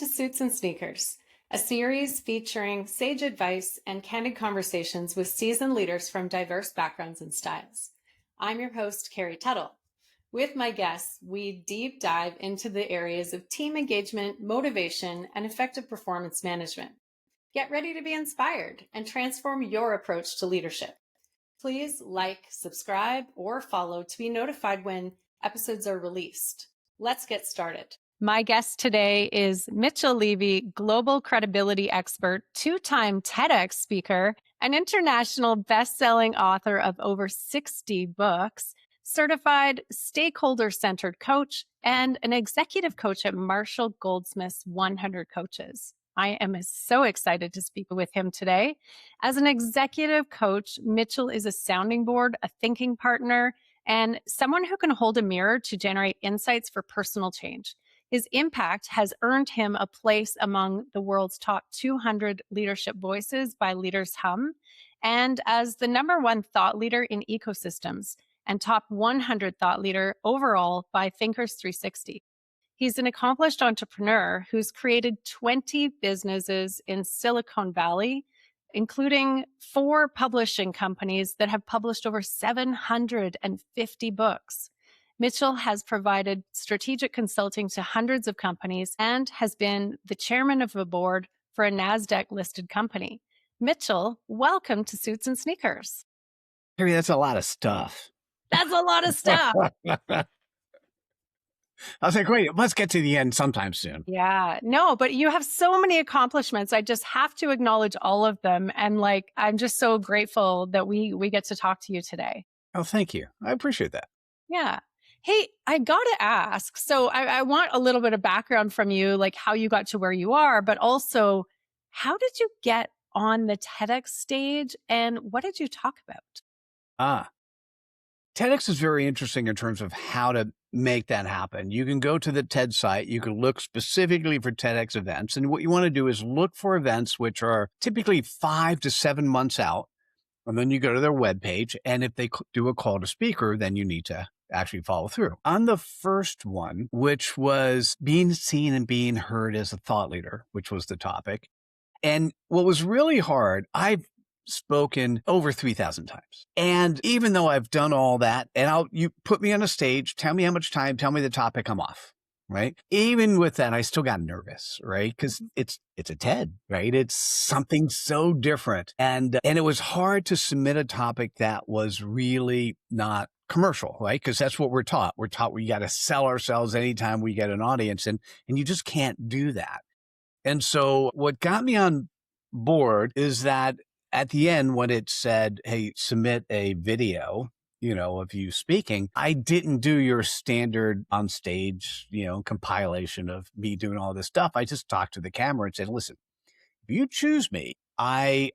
to Suits and Sneakers, a series featuring sage advice and candid conversations with seasoned leaders from diverse backgrounds and styles. I'm your host, Carrie Tuttle. With my guests, we deep dive into the areas of team engagement, motivation, and effective performance management. Get ready to be inspired and transform your approach to leadership. Please like, subscribe, or follow to be notified when episodes are released. Let's get started. My guest today is Mitchell Levy, global credibility expert, two-time TEDx speaker, an international best-selling author of over 60 books, certified stakeholder-centered coach, and an executive coach at Marshall Goldsmith's 100 Coaches. I am so excited to speak with him today. As an executive coach, Mitchell is a sounding board, a thinking partner, and someone who can hold a mirror to generate insights for personal change. His impact has earned him a place among the world's top 200 leadership voices by Leaders Hum, and as the #1 thought leader in ecosystems and top 100 thought leader overall by Thinkers 360. He's an accomplished entrepreneur who's created 20 businesses in Silicon Valley, including 4 publishing companies that have published over 750 books. Mitchell has provided strategic consulting to hundreds of companies and has been the chairman of a board for a NASDAQ-listed company. Mitchell, welcome to Suits and Sneakers. Carrie, that's a lot of stuff. That's a lot of stuff. I was like, wait, let's get to the end sometime soon. Yeah, no, but you have so many accomplishments. I just have to acknowledge all of them. And I'm just so grateful that we get to talk to you today. Oh, thank you. I appreciate that. Yeah. Hey, I got to ask. So I want a little bit of background from you, like how you got to where you are, but also how did you get on the TEDx stage and what did you talk about? TEDx is very interesting in terms of how to make that happen. You can go to the TED site. You can look specifically for TEDx events. And what you want to do is look for events which are typically 5 to 7 months out. And then you go to their webpage. And if they do a call to speaker, then you need to actually follow through. On the first one, which was being seen and being heard as a thought leader, which was the topic. And what was really hard, I've spoken over 3,000 times. And even though I've done all that, and you put me on a stage, tell me how much time, tell me the topic, I'm off, right? Even with that, I still got nervous, right? Because it's a TED, right? It's something so different. And it was hard to submit a topic that was really not commercial, right? Because that's what we're taught. We're taught we got to sell ourselves anytime we get an audience, and you just can't do that. And so what got me on board is that at the end, when it said, hey, submit a video, of you speaking, I didn't do your standard on stage, compilation of me doing all this stuff. I just talked to the camera and said, listen, if you choose me, this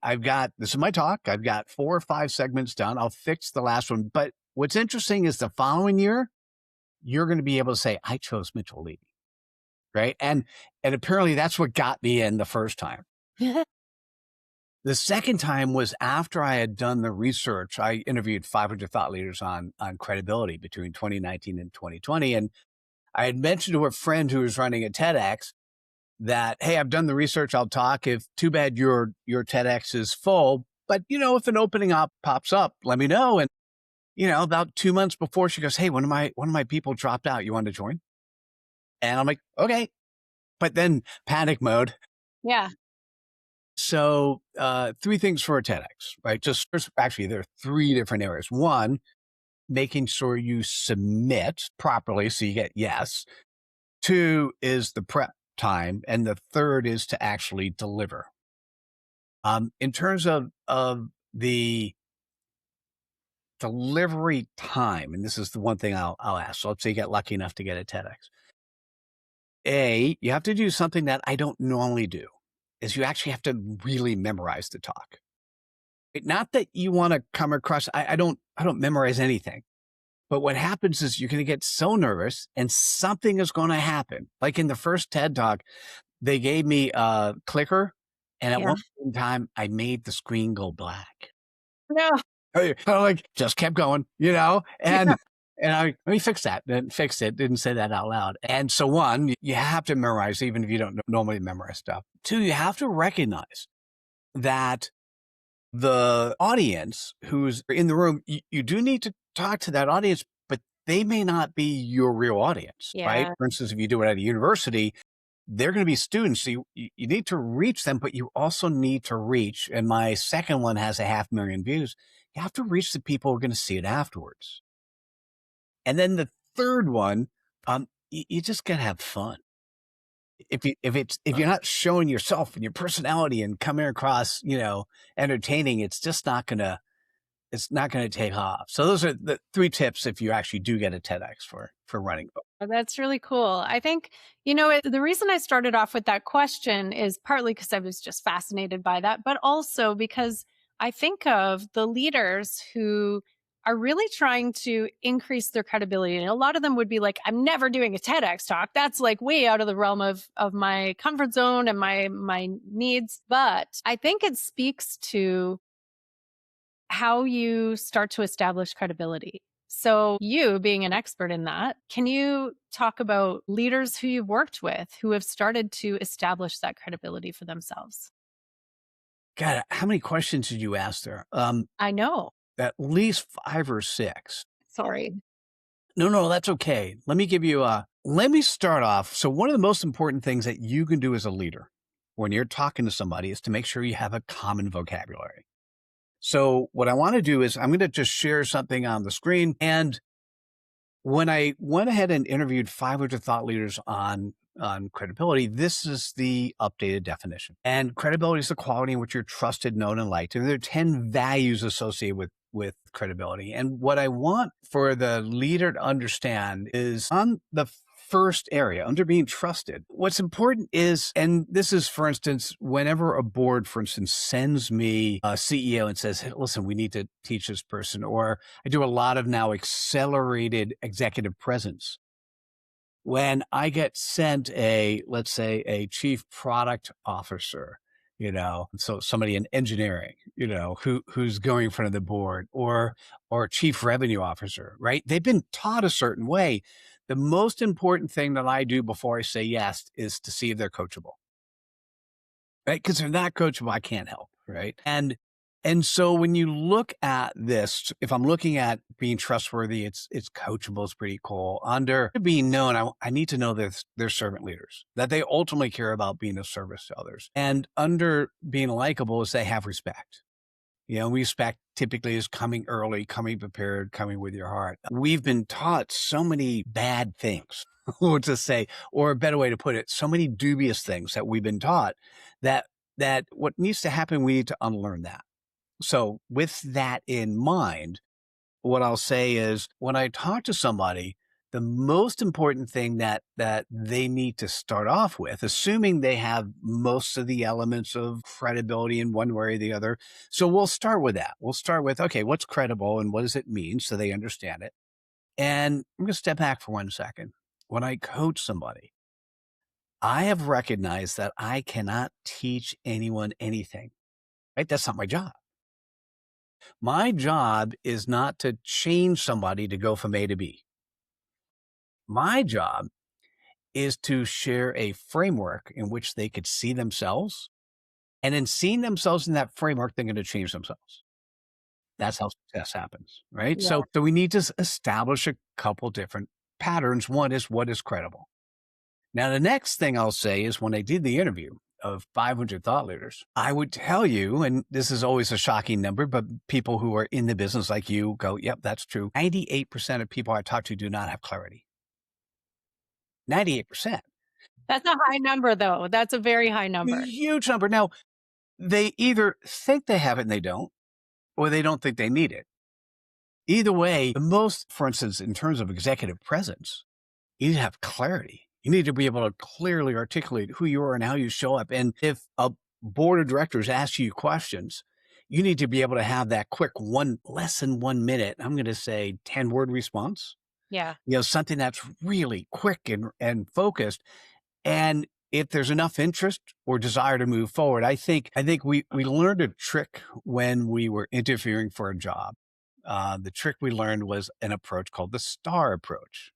is my talk. I've got 4 or 5 segments done. I'll fix the last one. But what's interesting is the following year, you're going to be able to say, I chose Mitchell Levy. Right. And apparently that's what got me in the first time. The second time was after I had done the research. I interviewed 500 thought leaders on credibility between 2019 and 2020. And I had mentioned to a friend who was running a TEDx that, hey, I've done the research. I'll talk. Too bad your TEDx is full. But, if an opening pops up, let me know. And, about 2 months before, she goes, hey, one of my people dropped out. You want to join? And I'm like, okay. But then panic mode. Yeah. So 3 things for a TEDx, right? Actually, there are 3 different areas. 1, making sure you submit properly so you get yes. 2 is the prep time. And the 3rd is to actually deliver. In terms of the delivery time, and this is the one thing I'll ask. So let's say you get lucky enough to get a TEDx. You have to do something that I don't normally do, is you actually have to really memorize the talk. Not that you want to come across, I don't memorize anything. But what happens is you're going to get so nervous and something is going to happen. Like in the first TED Talk, they gave me a clicker, and at one point in time, I made the screen go black. No. I just kept going, and And let me fix that. Then fixed it. Didn't say that out loud. And so one, you have to memorize, even if you don't normally memorize stuff. Two, you have to recognize that the audience who's in the room, you do need to talk to that audience, but they may not be your real audience, right? Yeah. For instance, if you do it at a university, they're going to be students. So you need to reach them, but you also need to reach. And my second one has 500,000 views. You have to reach the people who are going to see it afterwards. And then the third one, you just got to have fun. If you're not showing yourself and your personality and coming across, entertaining, it's not gonna take off. So those are the 3 tips if you actually do get a TEDx for running. Oh, that's really cool. I think, the reason I started off with that question is partly because I was just fascinated by that, but also because I think of the leaders who are really trying to increase their credibility. And a lot of them would be like, I'm never doing a TEDx talk. That's like way out of the realm of my comfort zone and my needs. But I think it speaks to how you start to establish credibility. So, you being an expert in that, can you talk about leaders who you've worked with who have started to establish that credibility for themselves? God, how many questions did you ask there? I know. At least 5 or 6. Sorry. No, that's okay. Let me start off. So one of the most important things that you can do as a leader when you're talking to somebody is to make sure you have a common vocabulary. So what I want to do is I'm going to just share something on the screen. And when I went ahead and interviewed 500 thought leaders on credibility, this is the updated definition. And credibility is the quality in which you're trusted, known, and liked. And there are 10 values associated with credibility. And what I want for the leader to understand is on the first area, under being trusted, what's important is, and this is, for instance, whenever a board, for instance, sends me a CEO and says, hey, listen, we need to teach this person, or I do a lot of now accelerated executive presence. When I get sent let's say a chief product officer, so somebody in engineering, who's going in front of the board, or chief revenue officer, right? They've been taught a certain way. The most important thing that I do before I say yes is to see if they're coachable, right? Because they're not coachable, I can't help, right? And so when you look at this, if I'm looking at being trustworthy, it's coachable, it's pretty cool. Under being known, I need to know that they're servant leaders, that they ultimately care about being of service to others. And under being likable is they have respect. Respect typically is coming early, coming prepared, coming with your heart. We've been taught so many bad things, to say, or a better way to put it, so many dubious things that we've been taught that what needs to happen, we need to unlearn that. So with that in mind, what I'll say is when I talk to somebody, the most important thing that they need to start off with, assuming they have most of the elements of credibility in one way or the other. So we'll start with that. We'll start with, okay, what's credible and what does it mean so they understand it? And I'm going to step back for 1 second. When I coach somebody, I have recognized that I cannot teach anyone anything, right? That's not my job. My job is not to change somebody to go from A to B. My job is to share a framework in which they could see themselves. And in seeing themselves in that framework, they're going to change themselves. That's how success happens, right? Yeah. So we need to establish a couple different patterns. One is what is credible. Now, the next thing I'll say is when I did the interview of 500 thought leaders, I would tell you, and this is always a shocking number, but people who are in the business like you go, yep, that's true. 98% of people I talk to do not have clarity. 98%. That's a high number, though. That's a very high number. Huge number. Now, they either think they have it and they don't, or they don't think they need it. Either way, the most, for instance, in terms of executive presence, you need to have clarity. You need to be able to clearly articulate who you are and how you show up. And if a board of directors asks you questions, you need to be able to have that quick less than 1 minute, I'm going to say 10-word response. Yeah. Something that's really quick and focused. And if there's enough interest or desire to move forward, I think we learned a trick when we were interviewing for a job. the trick we learned was an approach called the STAR approach.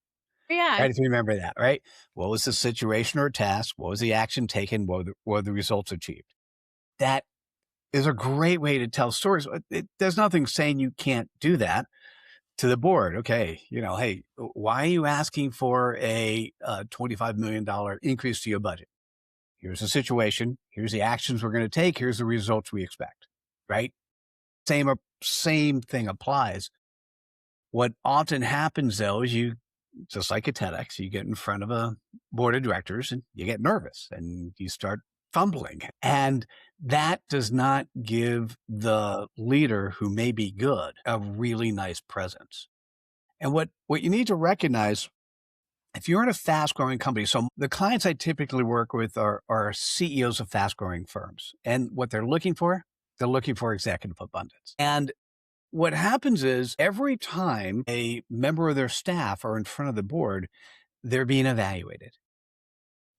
Yeah. Right, if you remember that, right? What was the situation or task? What was the action taken? What were the results achieved? That is a great way to tell stories. There's nothing saying you can't do that to the board. Okay, hey, why are you asking for a $25 million increase to your budget? Here's the situation. Here's the actions we're going to take. Here's the results we expect. Right? Same thing applies. What often happens though is you, just like a TEDx, you get in front of a board of directors and you get nervous and you start fumbling. And that does not give the leader who may be good a really nice presence. And what you need to recognize, if you're in a fast growing company, so the clients I typically work with are CEOs of fast growing firms. And what they're looking for executive abundance. And what happens is every time a member of their staff are in front of the board, they're being evaluated.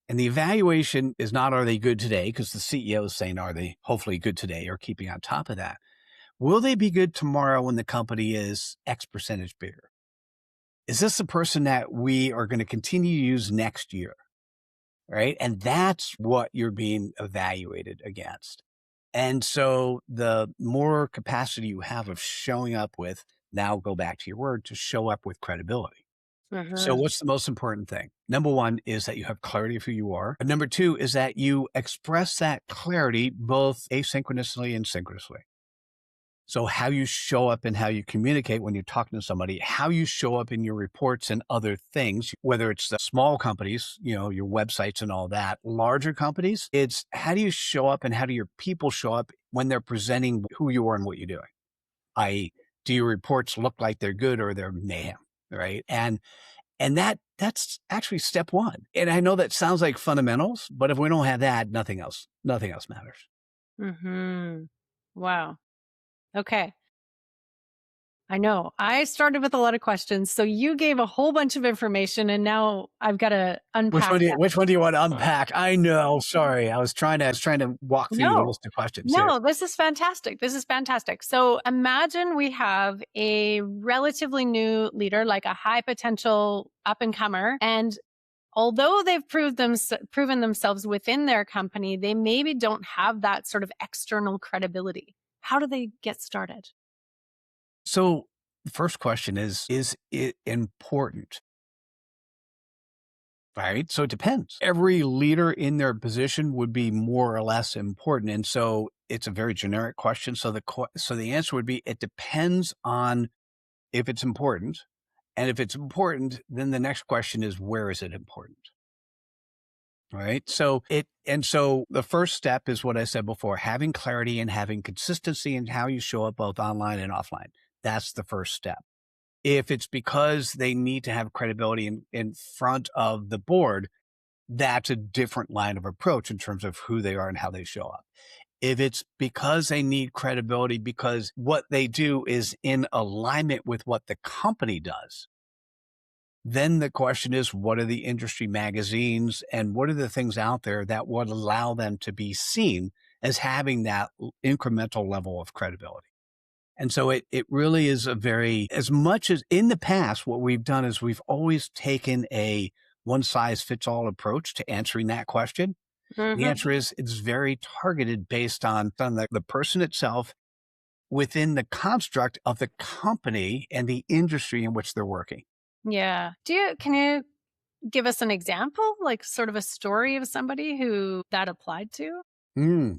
And the evaluation is not, are they good today? Because the CEO is saying, are they hopefully good today or keeping on top of that? Will they be good tomorrow when the company is X percentage bigger? Is this the person that we are going to continue to use next year? Right. And that's what you're being evaluated against. And so the more capacity you have of showing up with, now go back to your word, to show up with credibility. So Mhm. what's the most important thing? Number one is that you have clarity of who you are. And number two is that you express that clarity both asynchronously and synchronously. So how you show up and how you communicate when you're talking to somebody, how you show up in your reports and other things, whether it's the small companies, your websites and all that, larger companies, it's how do you show up and how do your people show up when they're presenting who you are and what you're doing? I.e., do your reports look like they're good or they're mayhem, right? And that's actually step one. And I know that sounds like fundamentals, but if we don't have that, nothing else matters. Mhm. Wow. Okay. I know. I started with a lot of questions, so you gave a whole bunch of information, and now I've got to unpack that. Which one do you want to unpack? I know. Sorry. I was trying to walk through the No, list of questions here. no, this is fantastic. This is fantastic. So imagine we have a relatively new leader, like a high potential up and comer, and although they've proven themselves within their company, they maybe don't have that sort of external credibility. How do they get started? So the first question is it important? Right. So it depends. Every leader in their position would be more or less important. And so it's a very generic question. So the answer would be, it depends on if it's important. And if it's important, then the next question is, where is it important? Right. So the first step is what I said before, having clarity and having consistency in how you show up both online and offline. That's the first step. If it's because they need to have credibility in front of the board, that's a different line of approach in terms of who they are and how they show up. If it's because they need credibility because what they do is in alignment with what the company does, then the question is, what are the industry magazines and what are the things out there that would allow them to be seen as having that incremental level of credibility? And so it really is as much as in the past, what we've done is we've always taken a one size fits all approach to answering that question. The Hmm. answer is it's very targeted based on the person itself within the construct of the company and the industry in which they're working. Yeah. Can you give us an example, like sort of a story of somebody who that applied to? Mm,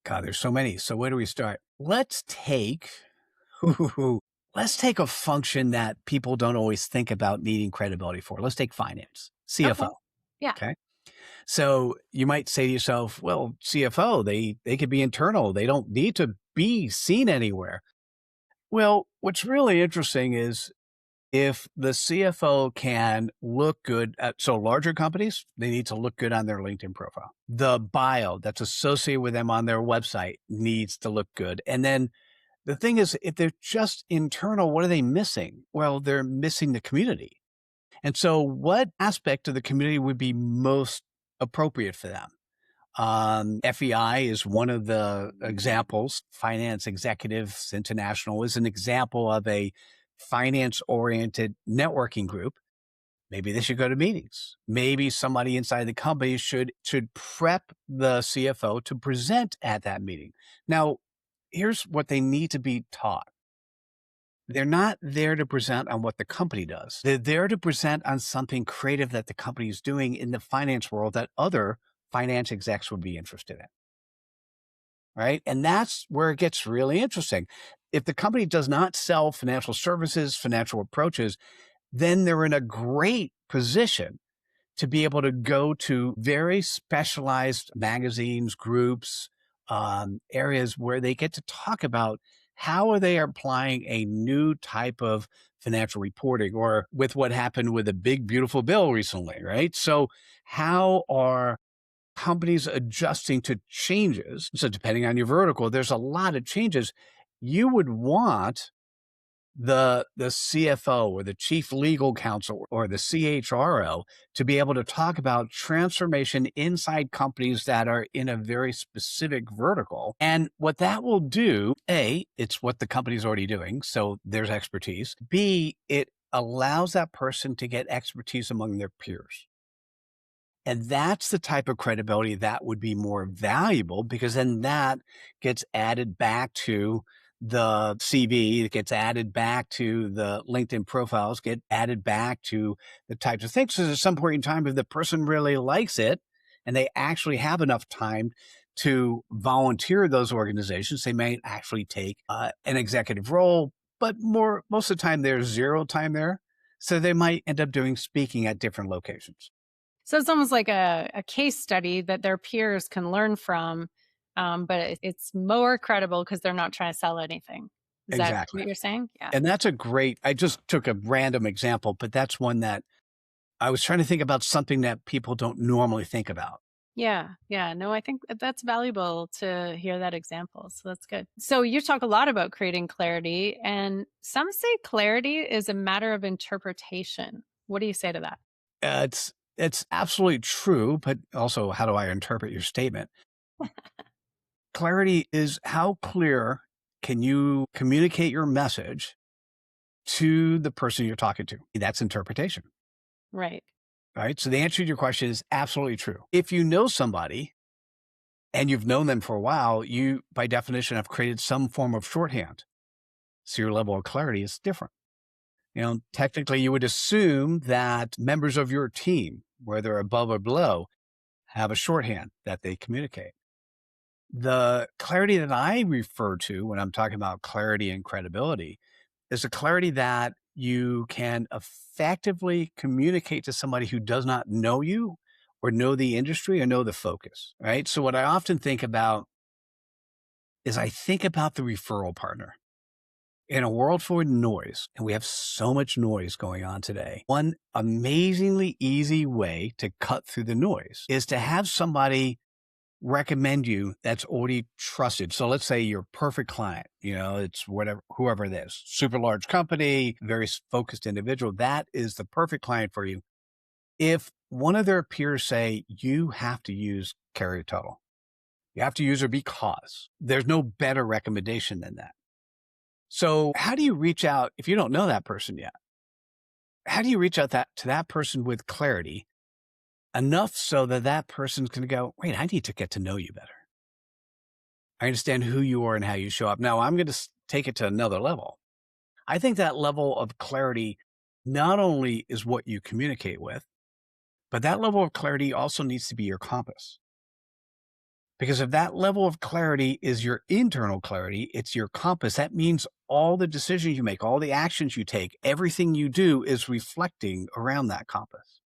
God, there's so many. So where do we start? Let's take a function that people don't always think about needing credibility for. Let's take finance, Okay. CFO. Yeah. Okay. So you might say to yourself, well, CFO, they could be internal. They don't need to be seen anywhere. Well, what's really interesting is if the CFO can look good so larger companies, they need to look good on their LinkedIn profile. The bio that's associated with them on their website needs to look good. And then the thing is, if they're just internal, what are they missing? Well, they're missing the community. And so what aspect of the community would be most appropriate for them? FEI is one of the examples. Finance Executives International is an example of a finance oriented networking group. Maybe they should go to meetings. Maybe somebody inside the company should prep the CFO to present at that meeting. Now, here's what they need to be taught. They're not there to present on what the company does. They're there to present on something creative that the company is doing in the finance world that other finance execs would be interested in. Right. And that's where it gets really interesting. If the company does not sell financial services, financial approaches, then they're in a great position to be able to go to very specialized magazines, groups, areas where they get to talk about how are they applying a new type of financial reporting, or with what happened with the big, beautiful bill recently, right? So how are companies adjusting to changes? So depending on your vertical, there's a lot of changes. You would want the CFO or the chief legal counsel or the CHRO to be able to talk about transformation inside companies that are in a very specific vertical. And what that will do, A, it's what the company's already doing, so there's expertise. B, it allows that person to get expertise among their peers. And that's the type of credibility that would be more valuable, because then that gets added back to the CV, it gets added back to the LinkedIn profiles, get added back to the types of things. So at some point in time, if the person really likes it and they actually have enough time to volunteer those organizations, they may actually take an executive role, but most of the time there's zero time there. So they might end up doing speaking at different locations. So it's almost like a case study that their peers can learn from, but it's more credible because they're not trying to sell anything. Is that Exactly. what you're saying? Yeah. And that's I just took a random example, but that's one that I was trying to think about, something that people don't normally think about. Yeah. Yeah. No, I think that's valuable to hear that example. So that's good. So you talk a lot about creating clarity, and some say clarity is a matter of interpretation. What do you say to that? It's absolutely true, but also, how do I interpret your statement? Clarity is how clear can you communicate your message to the person you're talking to? That's interpretation, Right. right? So the answer to your question is absolutely true. If you know somebody and you've known them for a while, you, by definition, have created some form of shorthand. So your level of clarity is different. Technically, you would assume that members of your team, whether above or below, have a shorthand that they communicate. The clarity that I refer to when I'm talking about clarity and credibility is a clarity that you can effectively communicate to somebody who does not know you or know the industry or know the focus, right? So what I often think about is I think about the referral partner. In a world full of noise, and we have so much noise going on today, one amazingly easy way to cut through the noise is to have somebody recommend you that's already trusted. So let's say your perfect client, it's whoever it is, super large company, very focused individual. That is the perfect client for you. If one of their peers say, you have to use Carrie Tuttle, you have to use her because there's no better recommendation than that. So how do you reach out if you don't know that person yet? How do you reach out to that person with clarity enough so that that person's going to go, wait, I need to get to know you better. I understand who you are and how you show up. Now I'm going to take it to another level. I think that level of clarity not only is what you communicate with, but that level of clarity also needs to be your compass. Because if that level of clarity is your internal clarity, it's your compass. That means all the decisions you make, all the actions you take, everything you do is reflecting around that compass.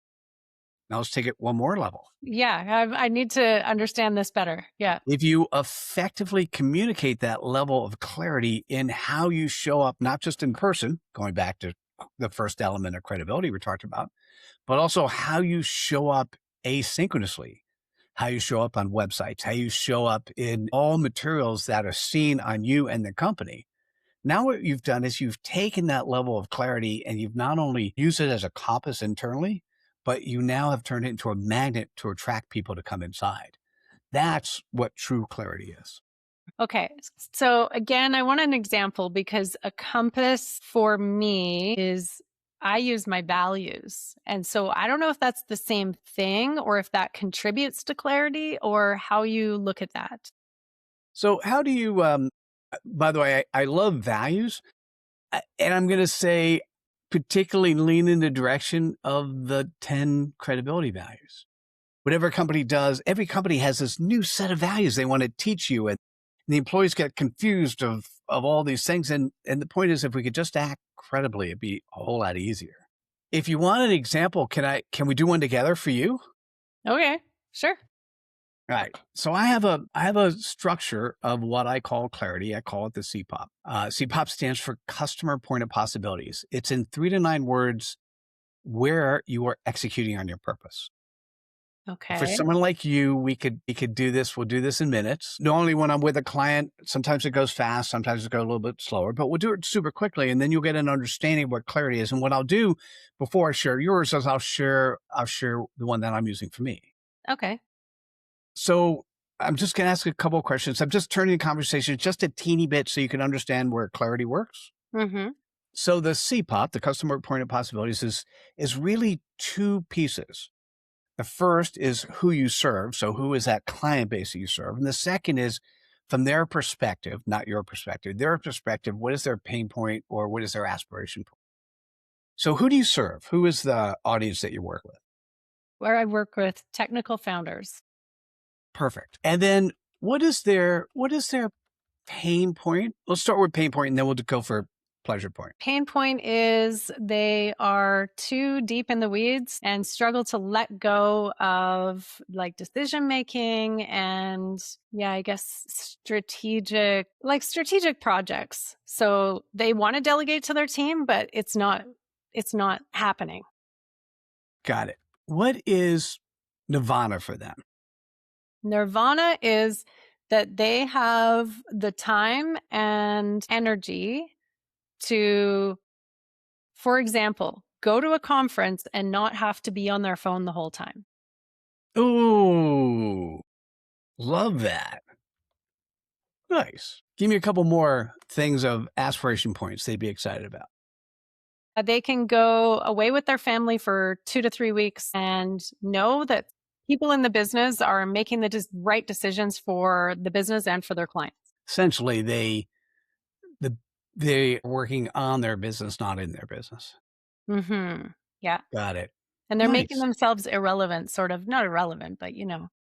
Now let's take it one more level. Yeah. I need to understand this better. Yeah. If you effectively communicate that level of clarity in how you show up, not just in person, going back to the first element of credibility we talked about, but also how you show up asynchronously, how you show up on websites, how you show up in all materials that are seen on you and the company. Now what you've done is you've taken that level of clarity and you've not only used it as a compass internally, but you now have turned it into a magnet to attract people to come inside. That's what true clarity is. Okay. So again, I want an example because a compass for me is I use my values. And so I don't know if that's the same thing or if that contributes to clarity or how you look at that. So how do you, by the way, I love values. And I'm going to say, particularly lean in the direction of the 10 credibility values. Whatever company does, every company has this new set of values they want to teach you. And the employees get confused of all these things. And the point is, if we could just act credibly, it'd be a whole lot easier. If you want an example, can we do one together for you? Okay. Sure. Right. So I have a structure of what I call clarity. I call it the CPOP. CPOP stands for customer point of possibilities. It's in 3 to 9 words where you are executing on your purpose. For Okay. someone like you, we could do this. We'll do this in minutes. Normally when I'm with a client, sometimes it goes fast, sometimes it goes a little bit slower, but we'll do it super quickly. And then you'll get an understanding of what clarity is. And what I'll do before I share yours is I'll share the one that I'm using for me. Okay. So I'm just going to ask a couple of questions. I'm just turning the conversation just a teeny bit so you can understand where clarity works. Mm-hmm. So the CPOP, the customer point of possibilities, is really 2 pieces. The first is who you serve. So who is that client base that you serve? And the second is from their perspective, not your perspective, their perspective, what is their pain point or what is their aspiration point? So who do you serve? Who is the audience that you work with? Where I work with technical founders. Perfect. And then what is their pain point? Let's start with pain point and then we'll go for pleasure point. Pain point is they are too deep in the weeds and struggle to let go of like decision making and I guess strategic projects. So they want to delegate to their team, but it's not happening. Got it. What is nirvana for them? Nirvana is that they have the time and energy to, for example, go to a conference and not have to be on their phone the whole time. Ooh, love that. Nice. Give me a couple more things of aspiration points they'd be excited about. They can go away with their family for 2 to 3 weeks and know that people in the business are making the right decisions for the business and for their clients. Essentially, they're working on their business, not in their business. Mm-hmm. Yeah. Got it. And they're making Nice. themselves irrelevant, sort of. Not irrelevant, but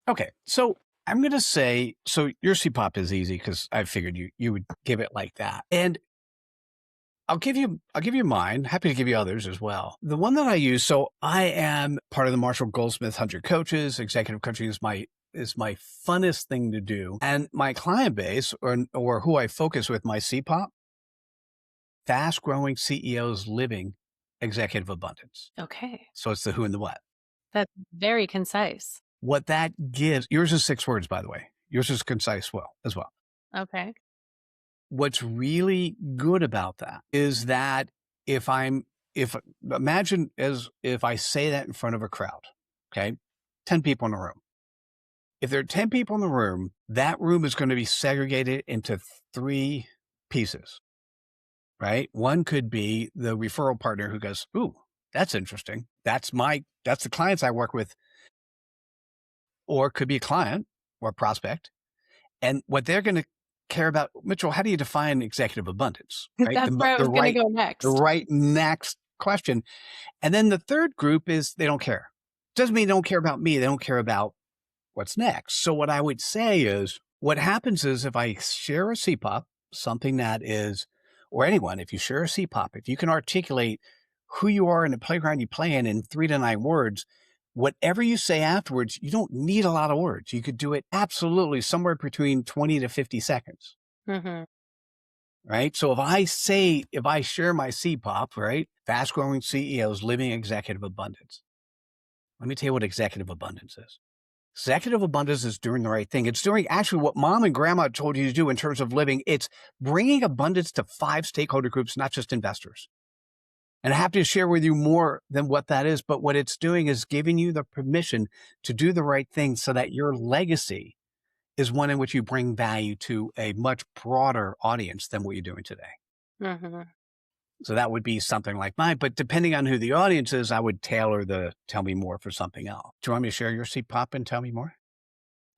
Okay. So I'm going to say, so your CPOP is easy because I figured you would give it like that. And I'll give you mine. Happy to give you others as well. The one that I use, so I am part of the Marshall Goldsmith 100 Coaches. Executive coaching is my funnest thing to do. And my client base or who I focus with my CPOP, fast growing CEOs living executive abundance. Okay. So it's the who and the what. That's very concise. What that gives, yours is 6 words, by the way. Yours is concise as well. Okay. What's really good about that is that imagine as if I say that in front of a crowd, okay, 10 people in a room. If there are 10 people in the room, that room is going to be segregated into 3 pieces, right? One could be the referral partner who goes, ooh, that's interesting. That's the clients I work with. Or it could be a client or a prospect. And what they're going to care about, Mitchell, how do you define executive abundance? Right? That's where I was going to go next. The right next question. And then the third group is they don't care. Doesn't mean they don't care about me. They don't care about what's next. So what I would say is what happens is if I share a CPOP, something that is, or anyone, if you share a CPOP, if you can articulate who you are in the playground you play in 3 to 9 words, whatever you say afterwards, you don't need a lot of words. You could do it absolutely somewhere between 20 to 50 seconds. Mm-hmm. Right? So if I share my CPOP, right? Fast growing CEOs living executive abundance. Let me tell you what executive abundance is. Executive abundance is doing the right thing. It's doing actually what mom and grandma told you to do in terms of living. It's bringing abundance to 5 stakeholder groups, not just investors. And I have to share with you more than what that is. But what it's doing is giving you the permission to do the right thing so that your legacy is one in which you bring value to a much broader audience than what you're doing today. Hmm. So that would be something like mine. But depending on who the audience is, I would tailor the tell me more for something else. Do you want me to share your CPOP and tell me more?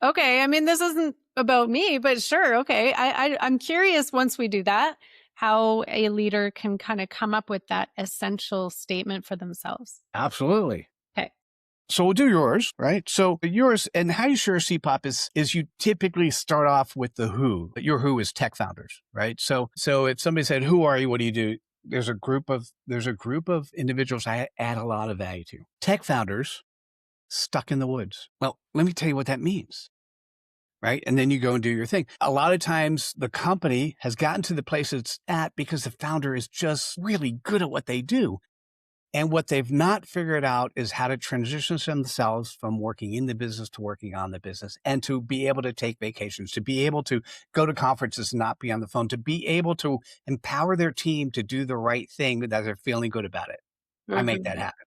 Okay. I mean, this isn't about me, but sure. Okay. I'm curious once we do that, how a leader can kind of come up with that essential statement for themselves. Absolutely. Okay. So we'll do yours, right? So yours and how you share CPOP is you typically start off with the who. Your who is tech founders, right? So if somebody said, "Who are you? What do you do?" There's a group of individuals I add a lot of value to. Tech founders stuck in the woods. Well, let me tell you what that means, right? And then you go and do your thing. A lot of times the company has gotten to the place it's at because the founder is just really good at what they do. And what they've not figured out is how to transition themselves from working in the business to working on the business and to be able to take vacations, to be able to go to conferences and not be on the phone, to be able to empower their team to do the right thing that they're feeling good about it. I make that Hmm. happen,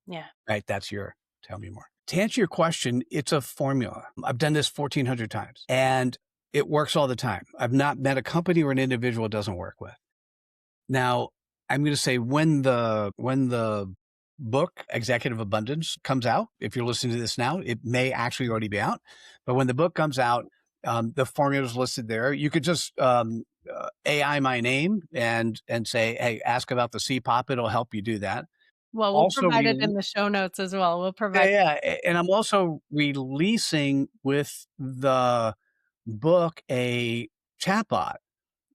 Yeah. right? That's your tell me more. To answer your question, it's a formula. I've done this 1,400 times and it works all the time. I've not met a company or an individual it doesn't work with. Now, I'm going to say when the book Executive Abundance comes out, if you're listening to this now, it may actually already be out. But when the book comes out, the formula is listed there. You could just AI my name and say, "Hey, ask about the CPOP." It'll help you do that. Well, we'll Also, provide it in the show notes as well. We'll yeah, provide. yeah, and I'm also releasing with the book a chatbot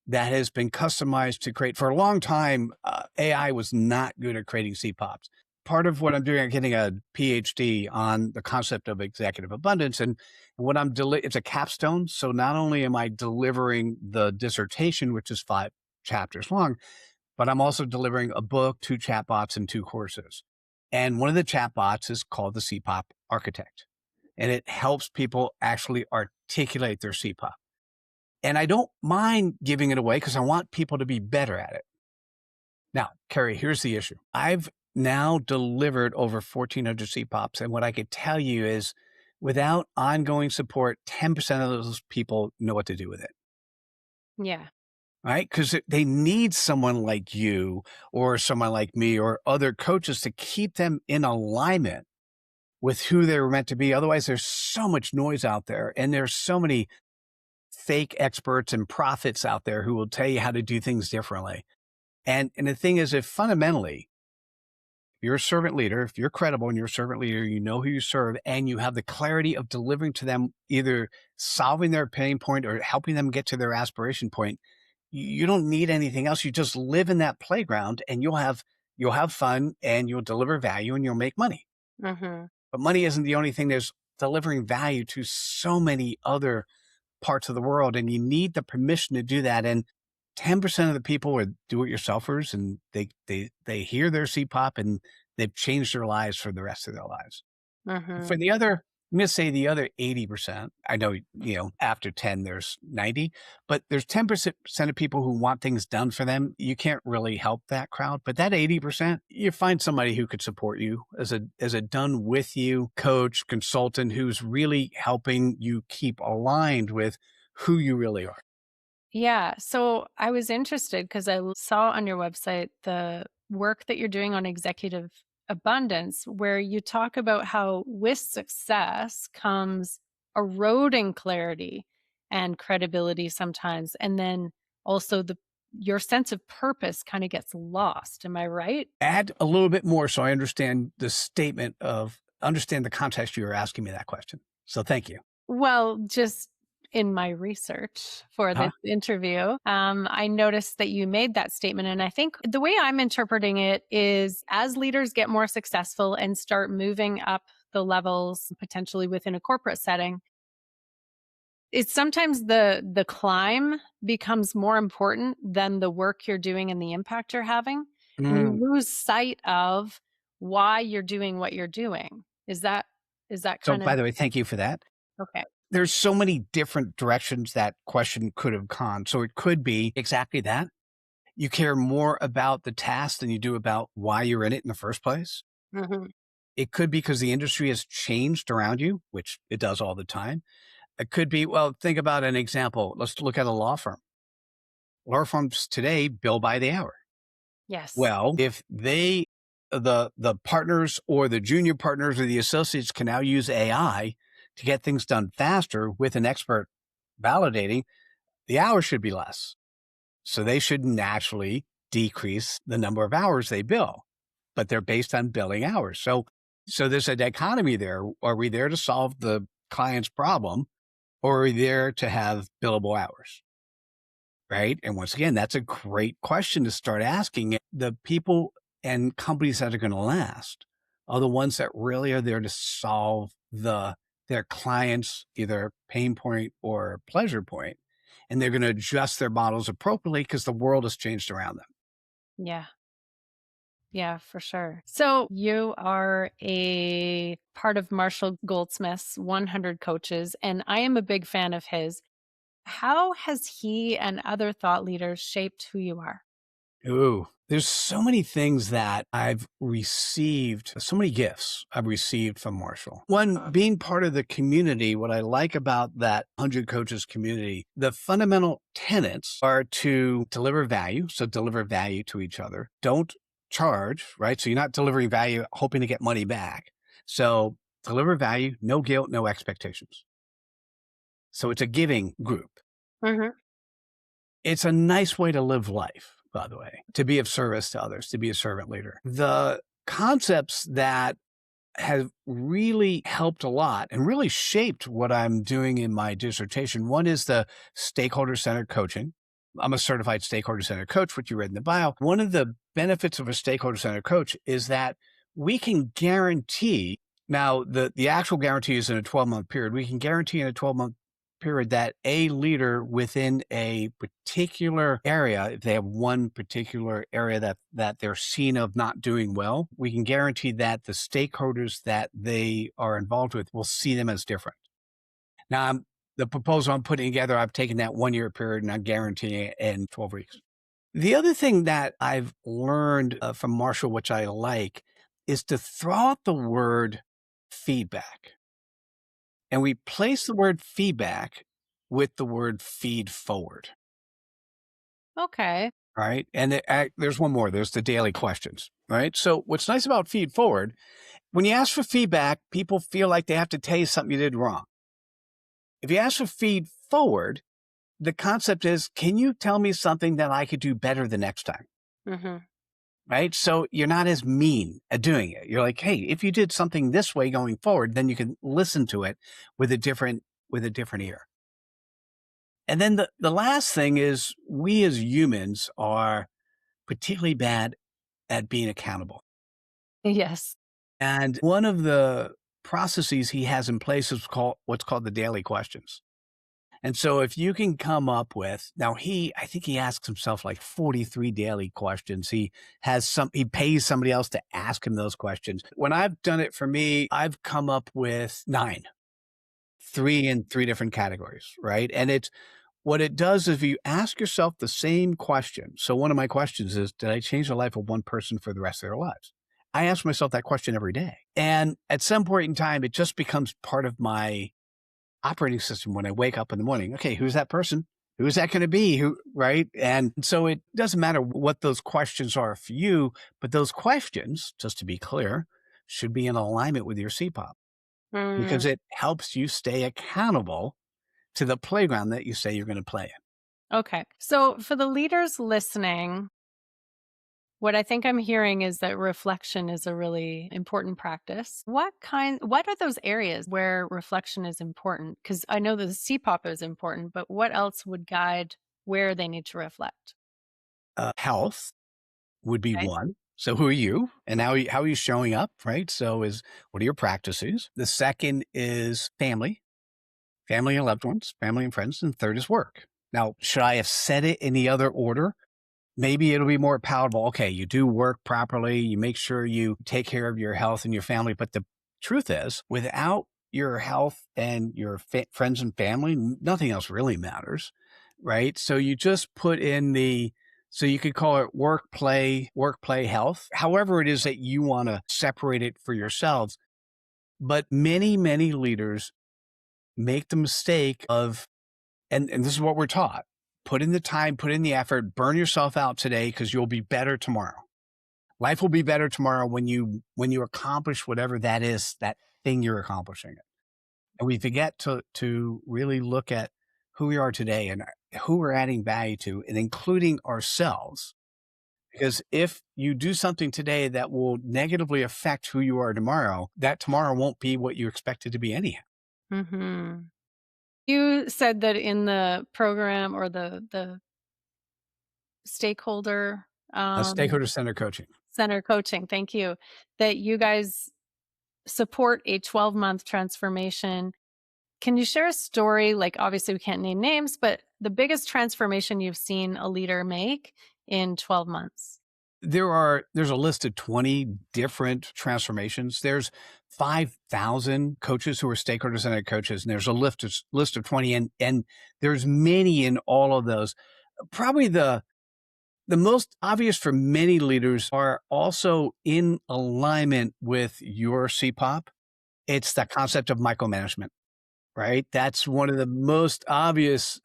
that has been customized to create for a long time. AI was not good at creating CPOPs. Part of what I'm doing, I'm getting a PhD on the concept of executive abundance. And what it's a capstone. So not only am I delivering the dissertation, which is 5 chapters long, but I'm also delivering a book, 2 chatbots, and 2 courses. And one of the chatbots is called the CPOP Architect. And it helps people actually articulate their CPOP. And I don't mind giving it away because I want people to be better at it. Now, Carrie, here's the issue. I've now delivered over 1,400 CPOPs. And what I could tell you is without ongoing support, 10% of those people know what to do with it. Yeah. Right? Because they need someone like you or someone like me or other coaches to keep them in alignment with who they're meant to be. Otherwise, there's so much noise out there and there's so many fake experts and prophets out there who will tell you how to do things differently. And the thing is, if fundamentally you're a servant leader, if you're credible and you're a servant leader, you know who you serve and you have the clarity of delivering to them, either solving their pain point or helping them get to their aspiration point, you don't need anything else. You just live in that playground and you'll have fun and you'll deliver value and you'll make money. Hmm. But money isn't the only thing. There's delivering value to so many other parts of the world, and you need the permission to do that. And 10% of the people are do-it-yourselfers, and they hear their CPOP and they've changed their lives for the rest of their lives. For Hmm. the other, I'm going to say the other 80%, I know, after 10, there's 90, but there's 10% of people who want things done for them. You can't really help that crowd, but that 80%, you find somebody who could support you as a done with you coach, consultant, who's really helping you keep aligned with who you really are. Yeah. So I was interested because saw on your website the work that you're doing on executive abundance, where you talk about how with success comes eroding clarity and credibility sometimes. And then also your sense of purpose kind of gets lost. Am I right? Add a little bit more so I understand understand the context you were asking me that question. So thank you. Well, just in my research for Huh? this interview, I noticed that you made that statement. And I think the way I'm interpreting it is as leaders get more successful and start moving up the levels, potentially within a corporate setting, it's sometimes the climb becomes more important than the work you're doing and the impact you're having. And you Mm. lose sight of why you're doing what you're doing. Is that So kind of by the way, thank you for that. okay? There's so many different directions that question could have gone. So it could be exactly that. You care more about the task than you do about why you're in it in the first place. Mhm. It could be because the industry has changed around you, which it does all the time. It could be, well, think about an example. Let's look at a law firm. Law firms today bill by the hour. Yes. Well, if the partners or the junior partners or the associates can now use AI to get things done faster with an expert validating, the hours should be less. So they should naturally decrease the number of hours they bill, but they're based on billing hours. So there's a dichotomy there. Are we there to solve the client's problem, or are we there to have billable hours? Right. And once again, that's a great question to start asking. The people and companies that are going to last are the ones that really are there to solve their clients' either pain point or pleasure point. And they're going to adjust their models appropriately because the world has changed around them. Yeah. Yeah, for sure. So you are a part of Marshall Goldsmith's 100 Coaches, and I am a big fan of his. How has he and other thought leaders shaped who you are? Ooh, there's so many things that I've received, so many gifts I've received from Marshall. One, being part of the community, what I like about that 100 Coaches community, the fundamental tenets are to deliver value. So deliver value to each other. Don't charge, right? So you're not delivering value hoping to get money back. So deliver value, no guilt, no expectations. So it's a giving group. Hmm. It's a nice way to live life, by the way, to be of service to others, to be a servant leader. The concepts that have really helped a lot and really shaped what I'm doing in my dissertation. One is the stakeholder centered coaching. I'm a certified stakeholder centered coach, which you read in the bio. One of the benefits of a stakeholder centered coach is that we can guarantee now the actual guarantee is in a 12-month period. We can guarantee in a 12-month period that a leader within a particular area, if they have one particular area that they're seen of not doing well, we can guarantee that the stakeholders that they are involved with will see them as different. Now, the proposal I'm putting together, I've taken that 1 year period and I'm guaranteeing it in 12 weeks. The other thing that I've learned from Marshall, which I like, is to throw out the word feedback. And we place the word feedback with the word feed forward. Okay. Right. And there's one more. There's the daily questions. Right. So what's nice about feed forward, when you ask for feedback, people feel like they have to tell you something you did wrong. If you ask for feed forward, the concept is, can you tell me something that I could do better the next time? Hmm. Right. So you're not as mean at doing it. You're like, hey, if you did something this way going forward, then you can listen to it with a different ear. And then the last thing is we as humans are particularly bad at being accountable. Yes. And one of the processes he has in place is what's called the daily questions. And so if you can come up with, now I think he asks himself like 43 daily questions. He pays somebody else to ask him those questions. When I've done it for me, I've come up with 9, 3 in 3 different categories, right? And what it does is you ask yourself the same question. So one of my questions is, did I change the life of one person for the rest of their lives? I ask myself that question every day. And at some point in time, it just becomes part of my operating system when I wake up in the morning. Okay, who's that person? Who is that going to be? Right? And so it doesn't matter what those questions are for you, but those questions, just to be clear, should be in alignment with your CPOP because Mm. it helps you stay accountable to the playground that you say you're going to play in. Okay. So for the leaders listening, what I think I'm hearing is that reflection is a really important practice. What are those areas where reflection is important? Because I know that the CPOP is important, but what else would guide where they need to reflect? Health would be Okay. one. So who are you and how are you showing up? Right. So what are your practices? The second is family and loved ones, family and friends. And third is work. Now, should I have said it in the other order? Maybe it'll be more palatable. Okay, you do work properly. You make sure you take care of your health and your family. But the truth is, without your health and your friends and family, nothing else really matters, right? So you just put in so you could call it work, play, health, however it is that you want to separate it for yourselves. But many, many leaders make the mistake of, and this is what we're taught, put in the time, put in the effort, burn yourself out today because you'll be better tomorrow. Life will be better tomorrow when you accomplish whatever that is, that thing you're accomplishing. And we forget to really look at who we are today and who we're adding value to, and including ourselves. Because if you do something today that will negatively affect who you are tomorrow, that tomorrow won't be what you expect it to be anyhow. Mm-hmm. You said that in the program or the stakeholder Stakeholder center coaching. center coaching, thank you, that you guys support a 12-month transformation. Can you share a story? Like, obviously, we can't name names, but the biggest transformation you've seen a leader make in 12 months? There's a list of 20 different transformations. There's 5,000 coaches who are stakeholder centered coaches, and there's a list of 20, and there's many in all of those. Probably the most obvious for many leaders are also in alignment with your CPOP. It's the concept of micromanagement, right? That's one of the most obvious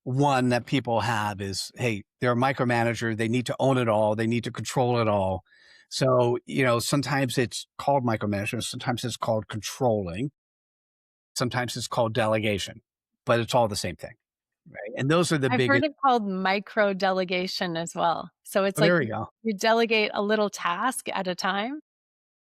one that people have is, hey, they're a micromanager. They need to own it all. They need to control it all. So, sometimes it's called micromanagement. Sometimes it's called controlling. Sometimes it's called delegation, but it's all the same thing. Right. And those are the I've heard biggest. it called micro delegation as well. So it's Oh, like there we go. you delegate a little task at a time.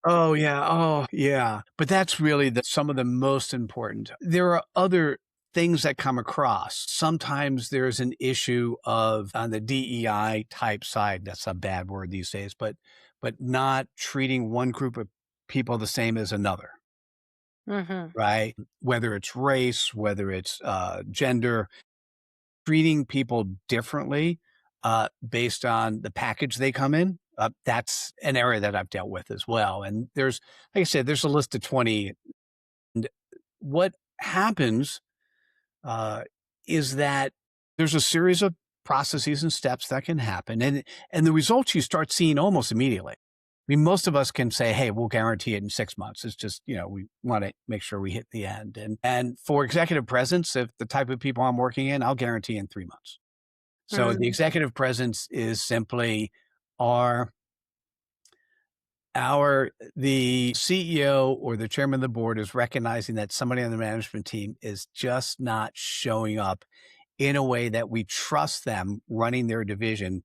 Oh, yeah. Oh, yeah. But that's really some of the most important. There are other things that come across. Sometimes there's an issue of on the DEI type side. That's a bad word these days, but not treating one group of people the same as another, Mm-hmm. right? Whether it's race, whether it's gender, treating people differently based on the package they come in. That's an area that I've dealt with as well. And like I said, there's a list of 20. And what happens uh, is that there's a series of processes and steps that can happen. And the results you start seeing almost immediately. I mean, most of us can say, hey, we'll guarantee it in 6 months. It's just, we want to make sure we hit the end. And for executive presence, if the type of people I'm working in, I'll guarantee in 3 months. So the Mm. executive presence is simply our the CEO or the chairman of the board is recognizing that somebody on the management team is just not showing up in a way that we trust them running their division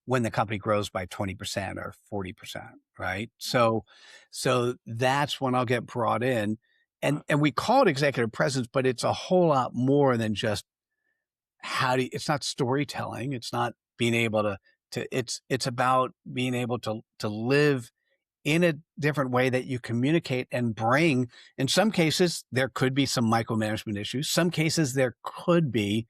when the company grows by 20% or 40%, right? So that's when I'll get brought in. And we call it executive presence, but it's a whole lot more than just it's not storytelling. It's not being able it's about being able to live in a different way that you communicate and bring. In some cases, there could be some micromanagement issues. Some cases there could be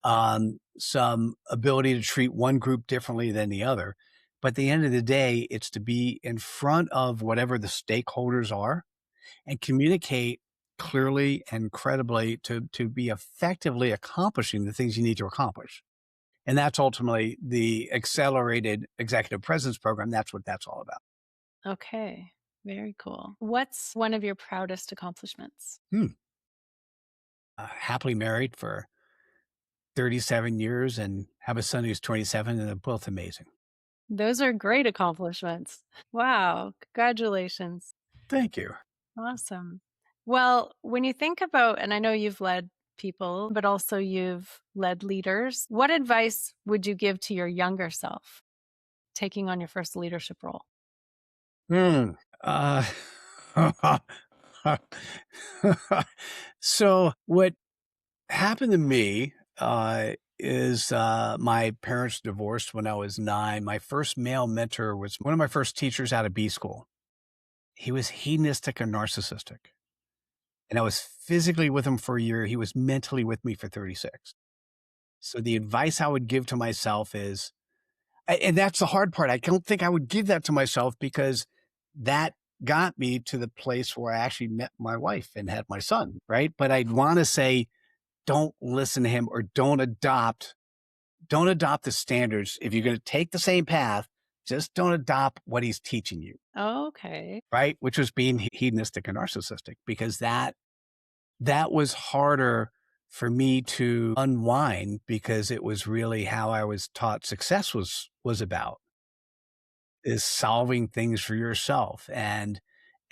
some ability to treat one group differently than the other. But at the end of the day, it's to be in front of whatever the stakeholders are and communicate clearly and credibly to be effectively accomplishing the things you need to accomplish. And that's ultimately the accelerated executive presence program. That's what that's all about. Okay. Very cool. What's one of your proudest accomplishments? Hmm. Happily married for 37 years and have a son who's 27, and they're both amazing. Those are great accomplishments. Wow. Congratulations. Thank you. Awesome. Well, when you think about, and I know you've led people, but also you've led leaders, what advice would you give to your younger self taking on your first leadership role? Hmm. Uh, so what happened to me is my parents divorced when I was 9. My first male mentor was one of my first teachers out of B school. He was hedonistic and narcissistic. And I was physically with him for a year. He was mentally with me for 36. So the advice I would give to myself is, and that's the hard part. I don't think I would give that to myself because that got me to the place where I actually met my wife and had my son, right? But I'd want to say, don't listen to him or don't adopt the standards. If you're going to take the same path, Just don't adopt what he's teaching you, Okay. right? Which was being hedonistic and narcissistic, because that was harder for me to unwind, because it was really how I was taught success was about, is solving things for yourself and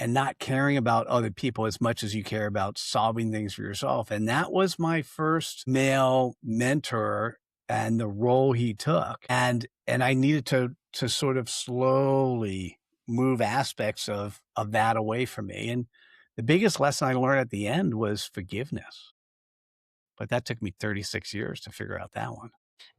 not caring about other people as much as you care about solving things for yourself. And that was my first male mentor and the role he took. And I needed to sort of slowly move aspects of that away from me. And the biggest lesson I learned at the end was forgiveness. But that took me 36 years to figure out that one.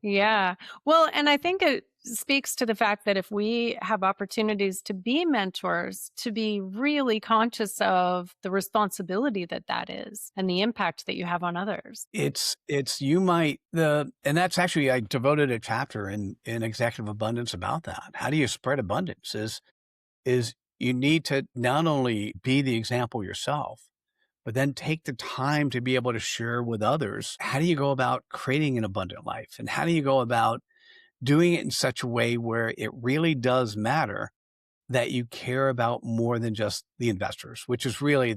Yeah. Well, and I think it speaks to the fact that if we have opportunities to be mentors, to be really conscious of the responsibility that that is and the impact that you have on others. It's you might the and that's actually I devoted a chapter in Executive Abundance about that. How do you spread abundance? Is you need to not only be the example yourself, but then take the time to be able to share with others. How do you go about creating an abundant life? And how do you go about doing it in such a way where it really does matter that you care about more than just the investors, which is really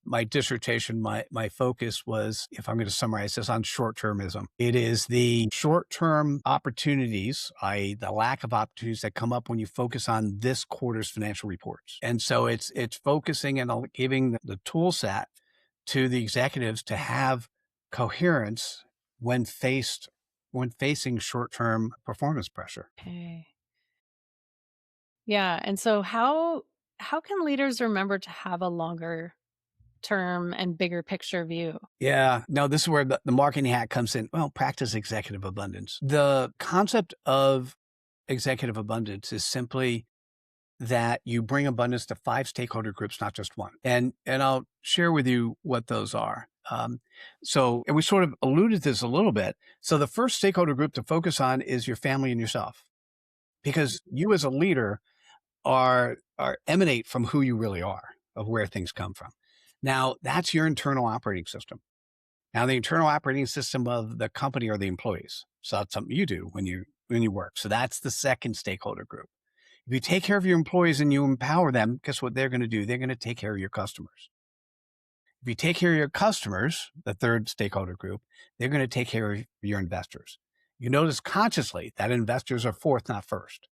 my dissertation, my focus was, if I'm going to summarize this, on short-termism. It is the short-term opportunities, i.e. the lack of opportunities that come up when you focus on this quarter's financial reports. And so it's focusing and giving the tool set to the executives to have coherence when facing short-term performance pressure. Okay. Yeah. And so how can leaders remember to have a longer term and bigger picture view? Yeah. No, this is where the marketing hack comes in. Well, practice executive abundance. The concept of executive abundance is simply that you bring abundance to 5 stakeholder groups, not just one. And I'll share with you what those are. And we sort of alluded to this a little bit. So the first stakeholder group to focus on is your family and yourself, because you as a leader are emanate from who you really are, of where things come from. Now, that's your internal operating system. Now, the internal operating system of the company are the employees. So that's something you do when you work. So that's the second stakeholder group. If you take care of your employees and you empower them, guess what they're going to do? They're going to take care of your customers. If you take care of your customers, the third stakeholder group, they're going to take care of your investors. You notice consciously that investors are fourth, not first.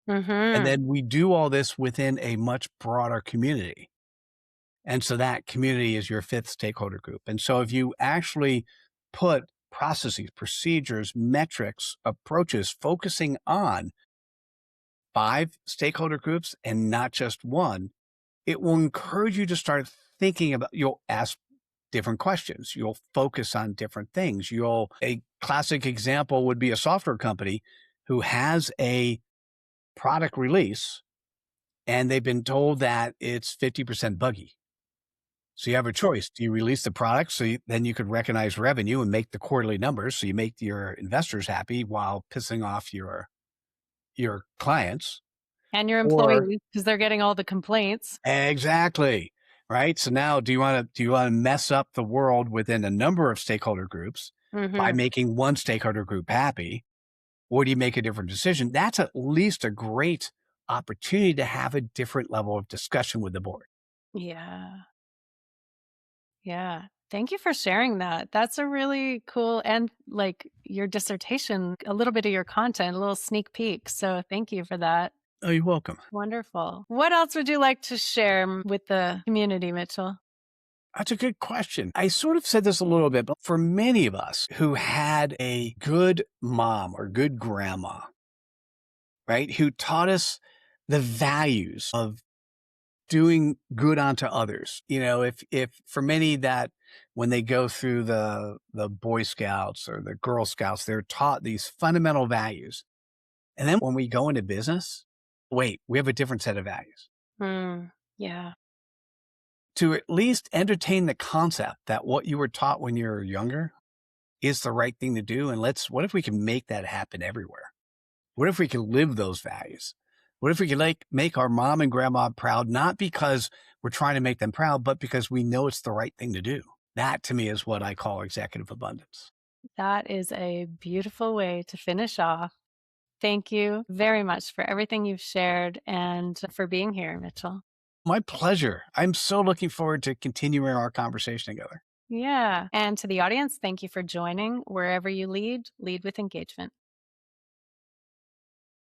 And Mhm. then we do all this within a much broader community. And so that community is your fifth stakeholder group. And so if you actually put processes, procedures, metrics, approaches focusing on 5 stakeholder groups and not just one, it will encourage you to start thinking about, you'll ask different questions. You'll focus on different things. A classic example would be a software company who has a product release and they've been told that it's 50% buggy. So you have a choice. Do you release the product then you could recognize revenue and make the quarterly numbers so you make your investors happy while pissing off your clients? And your Or employees, because they're getting all the complaints. exactly, right? So now do you want to mess up the world within a number of stakeholder groups by Mhm. making one stakeholder group happy, or do you make a different decision? That's at least a great opportunity to have a different level of discussion with the board. Yeah. Yeah. Thank you for sharing that. That's a really cool and like your dissertation, a little bit of your content, a little sneak peek. So thank you for that. Oh, you're welcome. Wonderful. What else would you like to share with the community, Mitchell? That's a good question. I sort of said this a little bit, but for many of us who had a good mom or good grandma, right, who taught us the values of doing good onto others. If for many that when they go through the Boy Scouts or the Girl Scouts, they're taught these fundamental values. And then when we go into business, wait, we have a different set of values. Mm, yeah. To at least entertain the concept that what you were taught when you were younger is the right thing to do. And what if we can make that happen everywhere? What if we can live those values? What if we could make our mom and grandma proud, not because we're trying to make them proud, but because we know it's the right thing to do? That to me is what I call executive abundance. That is a beautiful way to finish off. Thank you very much for everything you've shared and for being here, Mitchell. My pleasure. I'm so looking forward to continuing our conversation together. Yeah. And to the audience, thank you for joining. Wherever you lead, lead with engagement.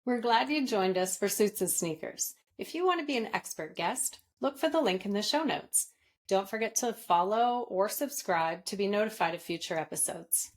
We're glad you joined us for Suits and Sneakers. If you want to be an expert guest, look for the link in the show notes. Don't forget to follow or subscribe to be notified of future episodes.